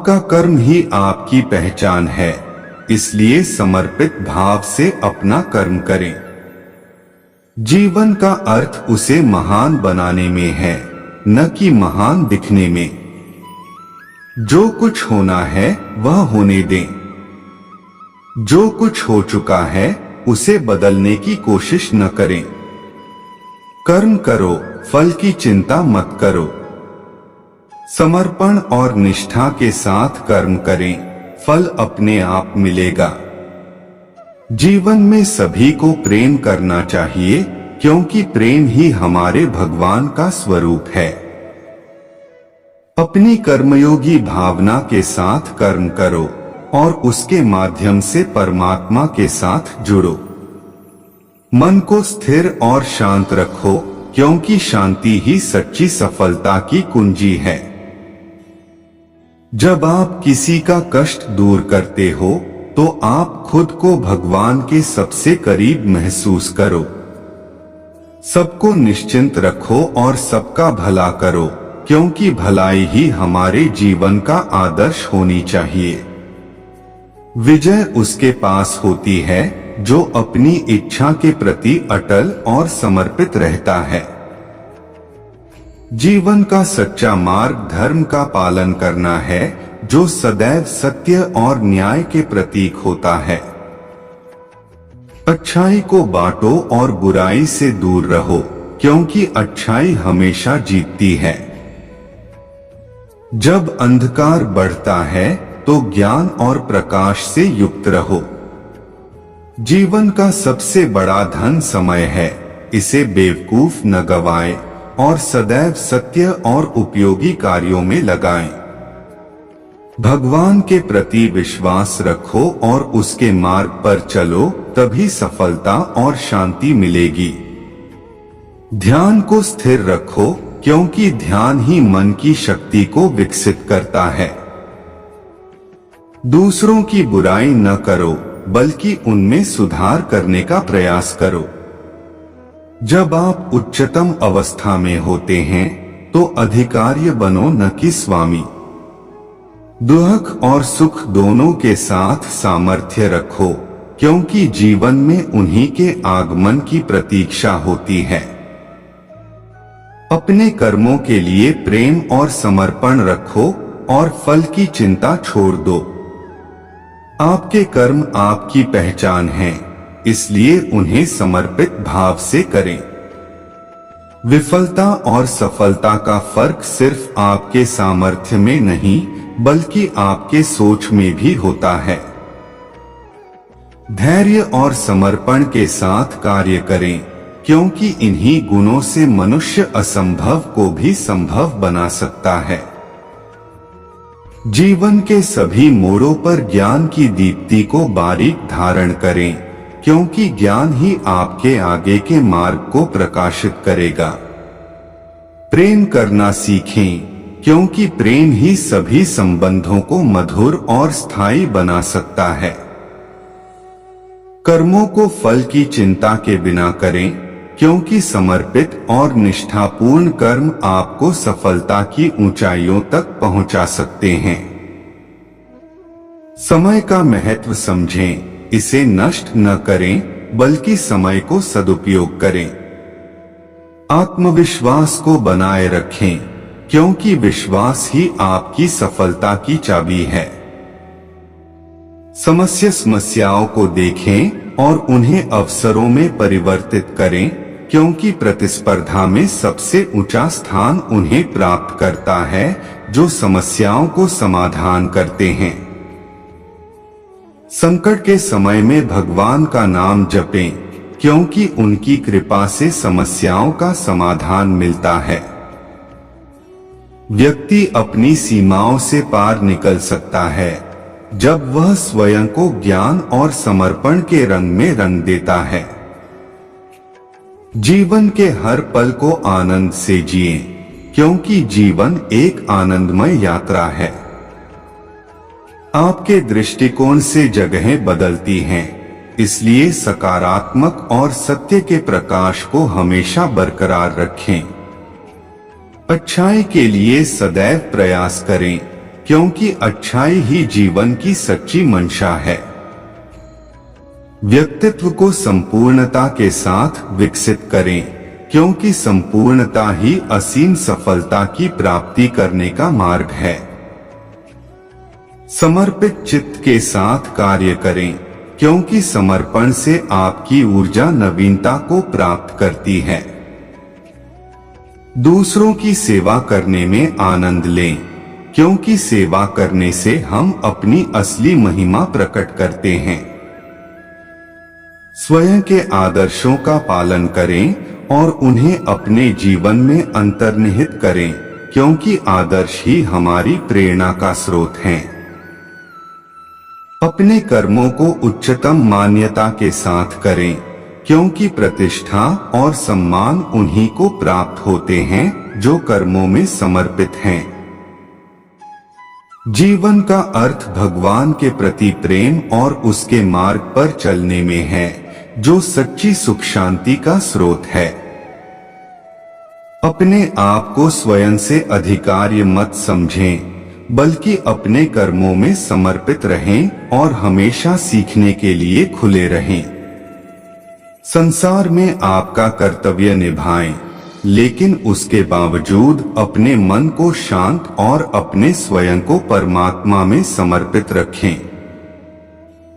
आपका कर्म ही आपकी पहचान है, इसलिए समर्पित भाव से अपना कर्म करें। जीवन का अर्थ उसे महान बनाने में है, न कि महान दिखने में। जो कुछ होना है वह होने दें। जो कुछ हो चुका है उसे बदलने की कोशिश न करें। कर्म करो, फल की चिंता मत करो। समर्पण और निष्ठा के साथ कर्म करें, फल अपने आप मिलेगा। जीवन में सभी को प्रेम करना चाहिए, क्योंकि प्रेम ही हमारे भगवान का स्वरूप है। अपनी कर्मयोगी भावना के साथ कर्म करो और उसके माध्यम से परमात्मा के साथ जुड़ो। मन को स्थिर और शांत रखो, क्योंकि शांति ही सच्ची सफलता की कुंजी है। जब आप किसी का कष्ट दूर करते हो तो आप खुद को भगवान के सबसे करीब महसूस करो। सबको निश्चिंत रखो और सबका भला करो, क्योंकि भलाई ही हमारे जीवन का आदर्श होनी चाहिए। विजय उसके पास होती है जो अपनी इच्छा के प्रति अटल और समर्पित रहता है। जीवन का सच्चा मार्ग धर्म का पालन करना है, जो सदैव सत्य और न्याय के प्रतीक होता है। अच्छाई को बांटो और बुराई से दूर रहो, क्योंकि अच्छाई हमेशा जीतती है। जब अंधकार बढ़ता है तो ज्ञान और प्रकाश से युक्त रहो। जीवन का सबसे बड़ा धन समय है, इसे बेवकूफ न गवाएं और सदैव सत्य और उपयोगी कार्यों में लगाएं। भगवान के प्रति विश्वास रखो और उसके मार्ग पर चलो, तभी सफलता और शांति मिलेगी। ध्यान को स्थिर रखो, क्योंकि ध्यान ही मन की शक्ति को विकसित करता है। दूसरों की बुराई न करो, बल्कि उनमें सुधार करने का प्रयास करो। जब आप उच्चतम अवस्था में होते हैं तो अधिकार्य बनो, न कि स्वामी। दुख और सुख दोनों के साथ सामर्थ्य रखो, क्योंकि जीवन में उन्हीं के आगमन की प्रतीक्षा होती है। अपने कर्मों के लिए प्रेम और समर्पण रखो और फल की चिंता छोड़ दो। आपके कर्म आपकी पहचान है, इसलिए उन्हें समर्पित भाव से करें। विफलता और सफलता का फर्क सिर्फ आपके सामर्थ्य में नहीं, बल्कि आपके सोच में भी होता है। धैर्य और समर्पण के साथ कार्य करें, क्योंकि इन्हीं गुणों से मनुष्य असंभव को भी संभव बना सकता है। जीवन के सभी मोड़ों पर ज्ञान की दीप्ति को बारीक धारण करें, क्योंकि ज्ञान ही आपके आगे के मार्ग को प्रकाशित करेगा। प्रेम करना सीखें, क्योंकि प्रेम ही सभी संबंधों को मधुर और स्थायी बना सकता है। कर्मों को फल की चिंता के बिना करें, क्योंकि समर्पित और निष्ठापूर्ण कर्म आपको सफलता की ऊंचाइयों तक पहुंचा सकते हैं। समय का महत्व समझें, इसे नष्ट न करें, बल्कि समय को सदुपयोग करें। आत्मविश्वास को बनाए रखें, क्योंकि विश्वास ही आपकी सफलता की चाबी है। समस्याओं को देखें और उन्हें अवसरों में परिवर्तित करें, क्योंकि प्रतिस्पर्धा में सबसे ऊंचा स्थान उन्हें प्राप्त करता है जो समस्याओं को समाधान करते हैं। संकट के समय में भगवान का नाम जपें, क्योंकि उनकी कृपा से समस्याओं का समाधान मिलता है। व्यक्ति अपनी सीमाओं से पार निकल सकता है जब वह स्वयं को ज्ञान और समर्पण के रंग में रंग देता है। जीवन के हर पल को आनंद से जिएं, क्योंकि जीवन एक आनंदमय यात्रा है। आपके दृष्टिकोण से जगहें बदलती हैं, इसलिए सकारात्मक और सत्य के प्रकाश को हमेशा बरकरार रखें। अच्छाई के लिए सदैव प्रयास करें, क्योंकि अच्छाई ही जीवन की सच्ची मंशा है। व्यक्तित्व को संपूर्णता के साथ विकसित करें, क्योंकि संपूर्णता ही असीम सफलता की प्राप्ति करने का मार्ग है। समर्पित चित्त के साथ कार्य करें, क्योंकि समर्पण से आपकी ऊर्जा नवीनता को प्राप्त करती है। दूसरों की सेवा करने में आनंद लें, क्योंकि सेवा करने से हम अपनी असली महिमा प्रकट करते हैं। स्वयं के आदर्शों का पालन करें और उन्हें अपने जीवन में अंतर्निहित करें, क्योंकि आदर्श ही हमारी प्रेरणा का स्रोत हैं। अपने कर्मों को उच्चतम मान्यता के साथ करें, क्योंकि प्रतिष्ठा और सम्मान उन्हीं को प्राप्त होते हैं जो कर्मों में समर्पित हैं। जीवन का अर्थ भगवान के प्रति प्रेम और उसके मार्ग पर चलने में है, जो सच्ची सुख शांति का स्रोत है। अपने आप को स्वयं से अधिकार्य मत समझें, बल्कि अपने कर्मों में समर्पित रहें और हमेशा सीखने के लिए खुले रहें। संसार में आपका कर्तव्य निभाएं, लेकिन उसके बावजूद अपने मन को शांत और अपने स्वयं को परमात्मा में समर्पित रखें।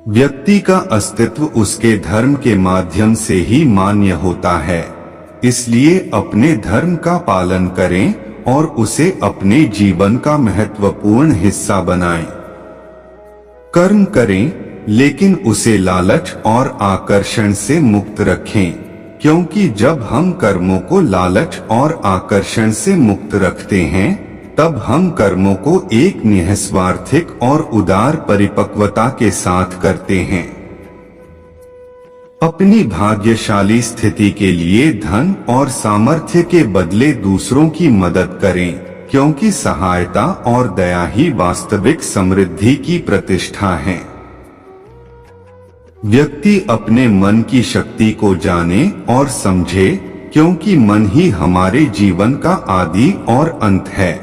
व्यक्ति का अस्तित्व उसके धर्म के माध्यम से ही मान्य होता है, इसलिए अपने धर्म का पालन करें और उसे अपने जीवन का महत्वपूर्ण हिस्सा बनाएं। कर्म करें, लेकिन उसे लालच और आकर्षण से मुक्त रखें, क्योंकि जब हम कर्मों को लालच और आकर्षण से मुक्त रखते हैं, तब हम कर्मों को एक निस्वार्थिक और उदार परिपक्वता के साथ करते हैं। अपनी भाग्यशाली स्थिति के लिए धन और सामर्थ्य के बदले दूसरों की मदद करें, क्योंकि सहायता और दया ही वास्तविक समृद्धि की प्रतिष्ठा है। व्यक्ति अपने मन की शक्ति को जाने और समझे, क्योंकि मन ही हमारे जीवन का आदि और अंत है।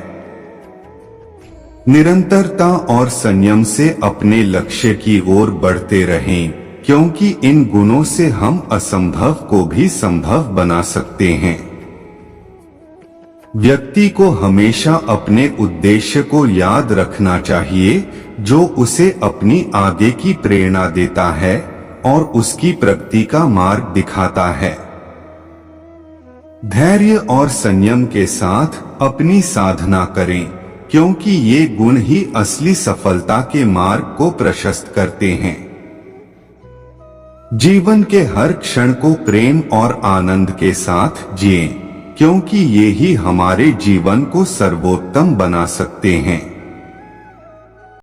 निरंतरता और संयम से अपने लक्ष्य की ओर बढ़ते रहें, क्योंकि इन गुणों से हम असंभव को भी संभव बना सकते हैं। व्यक्ति को हमेशा अपने उद्देश्य को याद रखना चाहिए, जो उसे अपनी आगे की प्रेरणा देता है और उसकी प्रगति का मार्ग दिखाता है। धैर्य और संयम के साथ अपनी साधना करें, क्योंकि ये गुण ही असली सफलता के मार्ग को प्रशस्त करते हैं। जीवन के हर क्षण को प्रेम और आनंद के साथ जिएं, क्योंकि ये ही हमारे जीवन को सर्वोत्तम बना सकते हैं।